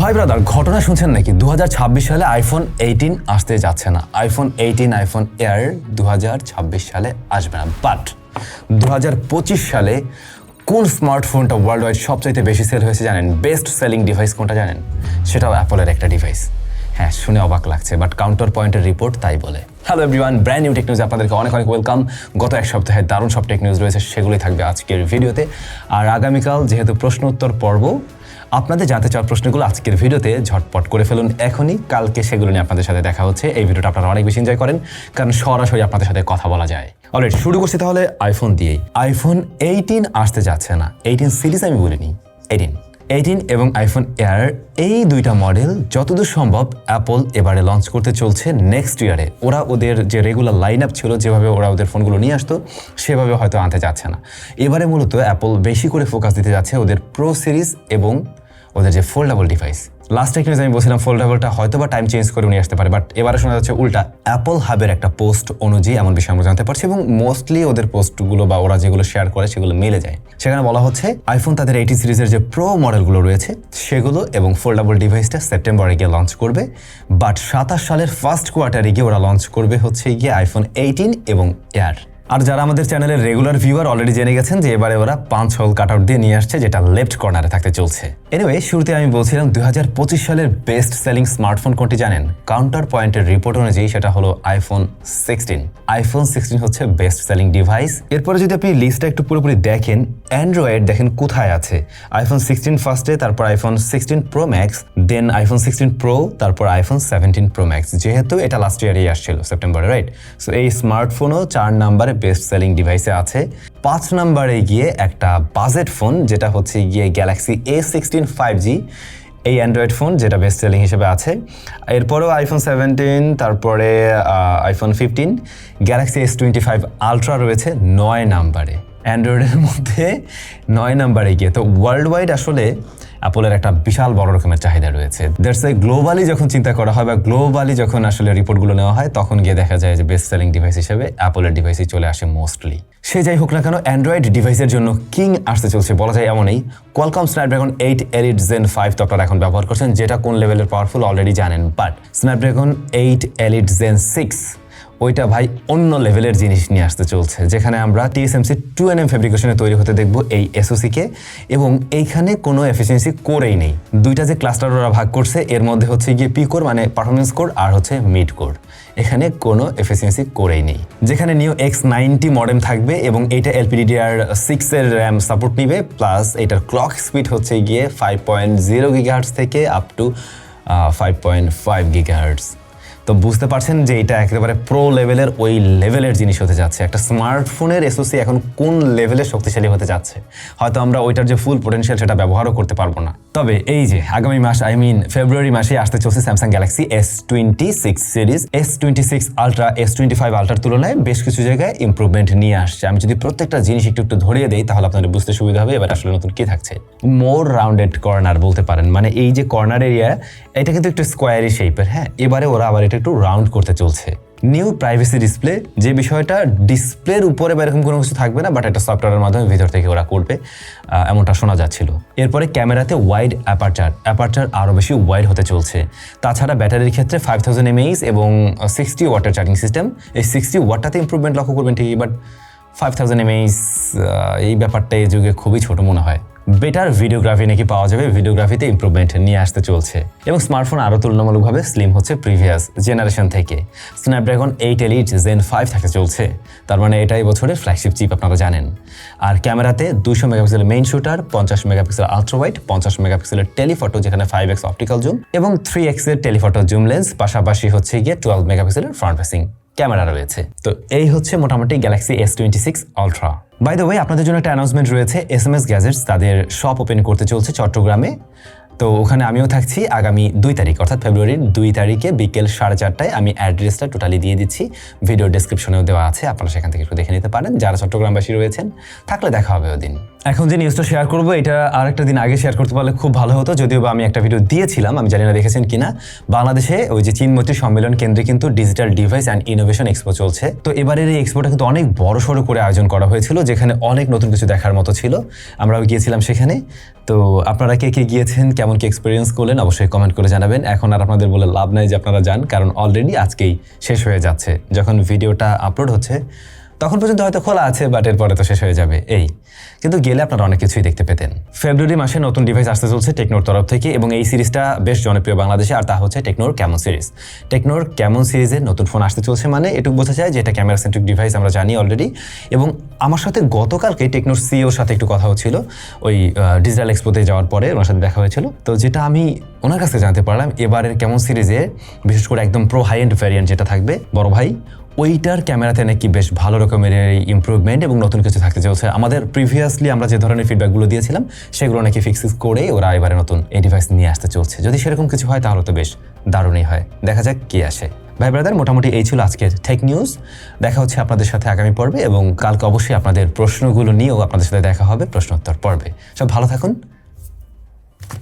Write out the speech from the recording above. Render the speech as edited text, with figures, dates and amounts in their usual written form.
ভাই ব্রাদার, ঘটনা শুনছেন নাকি? 2026 সালে আইফোন 18 আসতে যাচ্ছে না। আইফোন 18, আইফোন এয়ার 2026 সালে আসবে না। বাট 2025 সালে কোন স্মার্টফোনটা ওয়ার্ল্ড ওয়াইড সবচাইতে বেশি সেল হয়েছে জানেন? বেস্ট সেলিং ডিভাইস কোনটা জানেন? সেটাও অ্যাপলের একটা ডিভাইস। হ্যাঁ, শুনে অবাক লাগছে, বাট কাউন্টার পয়েন্টের রিপোর্ট তাই বলে। Hello everyone, brand new tech নিউজে আপনাদেরকে অনেক অনেক ওয়েলকাম। গত এক সপ্তাহে দারুণ সব টেক নিউজ রয়েছে, সেগুলোই থাকবে আজকের ভিডিওতে। আর আগামীকাল যেহেতু প্রশ্ন উত্তর পর্ব, আপনাদের জানতে চাওয়ার প্রশ্নগুলো আজকের ভিডিওতে ঝটপট করে ফেলুন এখনই। কালকে সেগুলো নিয়ে আপনাদের সাথে দেখা হচ্ছে। এই ভিডিওটা আপনারা অনেক বেশি এনজয় করেন, কারণ সরাসরি আপনাদের সাথে কথা বলা যায়। অলরেডি শুরু করছি তাহলে আইফোন দিয়েই। আইফোন 18 আসতে যাচ্ছে না। 18 সিরিজ আমি বলিনি, 18 এবং আইফোন এয়ার, এই দুইটা মডেল যতদূর সম্ভব অ্যাপল এবারে লঞ্চ করতে চলছে নেক্সট ইয়ারে। ওরা ওদের যে রেগুলার লাইন আপ ছিল, যেভাবে ওরা ওদের ফোনগুলো নিয়ে আসতো, সেভাবে হয়তো আনতে যাচ্ছে না। এবারে মূলত অ্যাপল বেশি করে ফোকাস দিতে যাচ্ছে ওদের প্রো সিরিজ এবং ওদের যে foldable device. Last tech news আমি বলছিলাম ফোল্ডেবলটা হয়তো বা টাইম চেঞ্জ করে নিয়ে আসতে পারে, বাট এবারে শোনা যাচ্ছে উল্টা। অ্যাপল হাবের একটা পোস্ট অনুযায়ী এমন বিষয় আমরা জানতে পারছি, এবং মোস্টলি ওদের পোস্টগুলো বা ওরা যেগুলো শেয়ার করে সেগুলো মিলে যায়। সেখানে বলা হচ্ছে আইফোন তাদের 80 সিরিজের যে প্রো মডেলগুলো রয়েছে সেগুলো এবং ফোল্ডেবল ডিভাইসটা সেপ্টেম্বরে গিয়ে লঞ্চ করবে, বাট 27 সালের ফার্স্ট কোয়ার্টারে গিয়ে ওরা লঞ্চ করবে হচ্ছে গিয়ে আইফোন 18 এবং এয়ার। আর যারা আমাদের চ্যানেলের রেগুলার ভিউয়ার অলরেডি জেনে গেছেন যে এবারে ওরা 5 হোল কাট আউট দিয়ে নিয়ে আসছে, যেটা লেফট কর্নারে থাকতে চলছে। এনিওয়ে, শুরুতে আমি বলছিলাম 2025 সালের বেস্ট সেলিং স্মার্টফোন কোনটি জানেন? কাউন্টার পয়েন্টের রিপোর্ট অনুযায়ী সেটা হলো আইফোন 16। আইফোন 16 হচ্ছে বেস্ট সেলিং ডিভাইস। এরপরে যদি আপনি লিস্টটা একটু পুরোপুরি দেখেন, অ্যান্ড্রয়েড দেখেন কোথায় আছে। আইফোন 16 ফার্স্টে, তারপর আইফোন 16 প্রো ম্যাক্স, দেন আইফোন 16 প্রো, তারপর আইফোন 17 প্রো ম্যাক্স। যেহেতু এটা লাস্ট ইয়ারেই আসছিল সেপ্টেম্বরে, রাইট? সো এই স্মার্টফোনও 4 নাম্বারে বেস্ট সেলিং ডিভাইসে আছে। 5 নাম্বারে গিয়ে একটা বাজেট ফোন, যেটা হচ্ছে গিয়ে গ্যালাক্সি A16 5G, এই অ্যান্ড্রয়েড ফোন, যেটা বেস্ট সেলিং হিসেবে আছে। এরপরেও আইফোন 17, তারপরে আইফোন 15, গ্যালাক্সি S25 আলট্রা রয়েছে 9 নাম্বারে। অ্যান্ড্রয়েডের মধ্যে 9 নাম্বারে গিয়ে তো ওয়ার্ল্ড ওয়াইড আসলে অ্যাপলের একটা বিশাল বড় রকমের চাহিদা রয়েছে। দ্যাটস ওয়াই গ্লোবালি যখন চিন্তা করা হয় বা গ্লোবালি যখন আসলে রিপোর্টগুলো নেওয়া হয়, তখন গিয়ে দেখা যায় যে বেস্ট সেলিং ডিভাইস হিসেবে অ্যাপলের ডিভাইসই চলে আসে মোস্টলি। সে যাই হোক না কেন, অ্যান্ড্রয়েড ডিভাইসের জন্য কিং আসতে চলছে বলা যায় এমনই। কোয়ালকম স্ন্যাপড্রাগন 8 Elite Gen 5 তো আপনারা এখন ব্যবহার করছেন, যেটা কোন লেভেলের পাওয়ারফুল অলরেডি জানেন। বাট স্ন্যাপড্রাগন 8 Elite Gen 6, ওইটা ভাই অন্য লেভেলের জিনিস নিয়ে আসতে চলছে, যেখানে আমরা TSMC 2nm ফেব্রিকেশনে তৈরি হতে দেখবো এই SOC কে, এবং এইখানে কোনো এফিসিয়েন্সি কোরেই নেই। দুইটা যে ক্লাস্টার ওরা ভাগ করছে, এর মধ্যে হচ্ছে গিয়ে পি কোর মানে পারফরমেন্স কোর, আর হচ্ছে মিড কোর। এখানে কোনো এফিসিয়েন্সি কোরেই নেই। যেখানে নিউ X90 মডেম থাকবে এবং এইটা LPDDR6 এর র্যাম সাপোর্ট নিবে, প্লাস এটার ক্লক স্পিড হচ্ছে গিয়ে 5.0 GHz থেকে আপ টু 5.5 GHz। তো বুঝতে পারছেন যে এটা একেবারে প্রো লেভেলের, ওই লেভেলের জিনিস হতে যাচ্ছে। একটা স্মার্টফোনের SOC এখন কোন লেভেলের শক্তিশালী হতে যাচ্ছে, হয়তো আমরা ওইটার যে ফুল পোটেনশিয়াল সেটা ব্যবহারও করতে পারবো না। তবে এই যে আগামী মাস, ফেব্রুয়ারি মাসে আসতে চলছে Samsung Galaxy S26 series. S26 ultra S25 আলট্রার তুলনায় বেশ কিছু জায়গায় ইমপ্রুভমেন্ট নিয়ে আসছে। আমি যদি প্রত্যেকটা জিনিস একটু ধরিয়ে দেই, তাহলে আপনাদের বুঝতে সুবিধা হবে এবার আসলে নতুন কি থাকছে। মোর রাউন্ডেড কর্নার বলতে পারেন, মানে এই যে কর্নার এরিয়া, এটা কিন্তু একটু স্কোয়ারি শেপের। হ্যাঁ, এবারে ওরা আবার এটা একটু রাউন্ড করতে চলছে। নিউ প্রাইভেসি ডিসপ্লে, যে বিষয়টা ডিসপ্লের উপরে বা এরকম কোনো কিছু থাকবে না, বাট একটা সফটওয়্যারের মাধ্যমে ভিতর থেকে ওরা করবে, এমনটা শোনা যাচ্ছিল। এরপরে ক্যামেরাতে ওয়াইড অ্যাপারচার আরও বেশি ওয়াইড হতে চলছে। তাছাড়া ব্যাটারির ক্ষেত্রে 5000 mAh এবং 60 ওয়াটের চার্জিং সিস্টেম। এই 60 ওয়াটটাতে ইম্প্রুভমেন্ট লক্ষ্য করবেন ঠিকই, বাট 5000 mAh এই ব্যাপারটা এই যুগে খুবই ছোট মনে হয়। বেটার ভিডিওগ্রাফি নাকি পাওয়া যাবে, ভিডিওগ্রাফিতে ইমপ্রুভমেন্ট নিয়ে আসতে চলছে। এবং স্মার্টফোন আরও তুলনামূলকভাবে স্লিম হচ্ছে প্রিভিয়াস জেনারেশন থেকে। স্ন্যাপড্রাগন 8 Elite Gen 5 থাকতে চলছে, তার মানে এটাই বছরের ফ্ল্যাগশিপ চিপ, আপনারা জানেন। আর ক্যামেরাতে 200 মেগাপিক্সেলের মেইন শুটার, 50 মেগাপিক্সেলের আলট্রা ওয়াইড, 50 মেগাপিক্সেলের টেলিফটো যেখানে 5x অপটিক্যাল জুম এবং 3x এর টেলিফটো জুম লেন্স, পাশাপাশি হচ্ছে গিয়ে 12 মেগাপিক্সেলের ফ্রন্ট ফেসিং ক্যামেরা রয়েছে। তো এই হচ্ছে মোটামুটি galaxy S26 ultra. By the way, আপনাদের জন্য একটা অ্যানাউন্সমেন্ট রয়েছে। SMS গ্যাজেটস তাদের শপ ওপেন করতে চলছে চট্টগ্রামে। তো ওখানে আমিও থাকছি আগামী 2 তারিখ, অর্থাৎ ফেব্রুয়ারির 2 তারিখে বিকেল 4:30টায়। আমি অ্যাড্রেসটা টোটালি দিয়ে দিচ্ছি, ভিডিও ডেসক্রিপশনেও দেওয়া আছে, আপনারা সেখান থেকে একটু দেখে নিতে পারেন যারা চট্টগ্রামবাসী রয়েছেন। থাকলে দেখা হবে ওদিন। এখন যে নিউজটা শেয়ার করবো এটা আরেকটা দিন আগে শেয়ার করতে পারলে খুব ভালো হতো, যদিও বা আমি একটা ভিডিও দিয়েছিলাম, আমি জানি না দেখেছেন কিনা। বাংলাদেশে ওই যে চীন মৈত্রী সম্মেলন কেন্দ্রে কিন্তু digital device and innovation expo চলছে। তো এবারের এই এক্সপোটা কিন্তু অনেক বড় সড়ো করে আয়োজন করা হয়েছিল, যেখানে অনেক নতুন কিছু দেখার মতো ছিল। আমরাও গিয়েছিলাম সেখানে। তো আপনারা কে কে গিয়েছেন, কেমন কি এক্সপিরিয়েন্স করলেন অবশ্যই কমেন্ট করে জানাবেন। এখন আর আপনাদের বলে লাভ নাই যে আপনারা যান, কারণ অলরেডি আজকেই শেষ হয়ে যাচ্ছে। যখন ভিডিওটা আপলোড হচ্ছে তখন পর্যন্ত হয়তো খোলা আছে, বাট এরপরে তো শেষ হয়ে যাবে এই। কিন্তু গেলে আপনারা অনেক কিছুই দেখতে পেতেন। ফেব্রুয়ারি মাসে নতুন ডিভাইস আসতে চলছে টেকনোর তরফ থেকে, এবং এই সিরিজটা বেশ জনপ্রিয় বাংলাদেশে, আর তা হচ্ছে টেকনোর ক্যামন সিরিজ। টেকনোর ক্যামন সিরিজের নতুন ফোন আসতে চলছে, মানে এটুকু বোঝা যায় যে এটা ক্যামেরা সেন্ট্রিক ডিভাইস, আমরা জানি অলরেডি। এবং আমার সাথে গতকালকে টেকনোর সিইওর সাথে একটু কথা হচ্ছিল, ওই ডিজিটাল এক্সপোতে যাওয়ার পরে ওনার সাথে দেখা হয়েছিল। তো যেটা আমি ওনার কাছে জানতে পারলাম, এবারের ক্যামন সিরিজে বিশেষ করে একদম প্রো হাই এন্ড ভ্যারিয়েন্ট যেটা থাকবে বড় ভাই, ওইটার ক্যামেরাতে নাকি বেশ ভালো রকমের ইমপ্রুভমেন্ট এবং নতুন কিছু থাকতে চলছে। আমাদের প্রিভিয়াসলি আমরা যে ধরনের ফিডব্যাকগুলো দিয়েছিলাম সেগুলো নাকি ফিক্সিস করেই ওরা এবারে নতুন এই ডিভাইস নিয়ে আসতে চলছে। যদি সেরকম কিছু হয় তাহলে তো বেশ দারুণই হয়। দেখা যাক কি আসে। ভাই ব্রাদার, মোটামুটি এই ছিল আজকের টেক নিউজ। দেখা হচ্ছে আপনাদের সাথে আগামী পর্বে, এবং কালকে অবশ্যই আপনাদের প্রশ্নগুলো নিয়েও আপনাদের সাথে দেখা হবে প্রশ্নোত্তর পর্বে। সব ভালো থাকুন।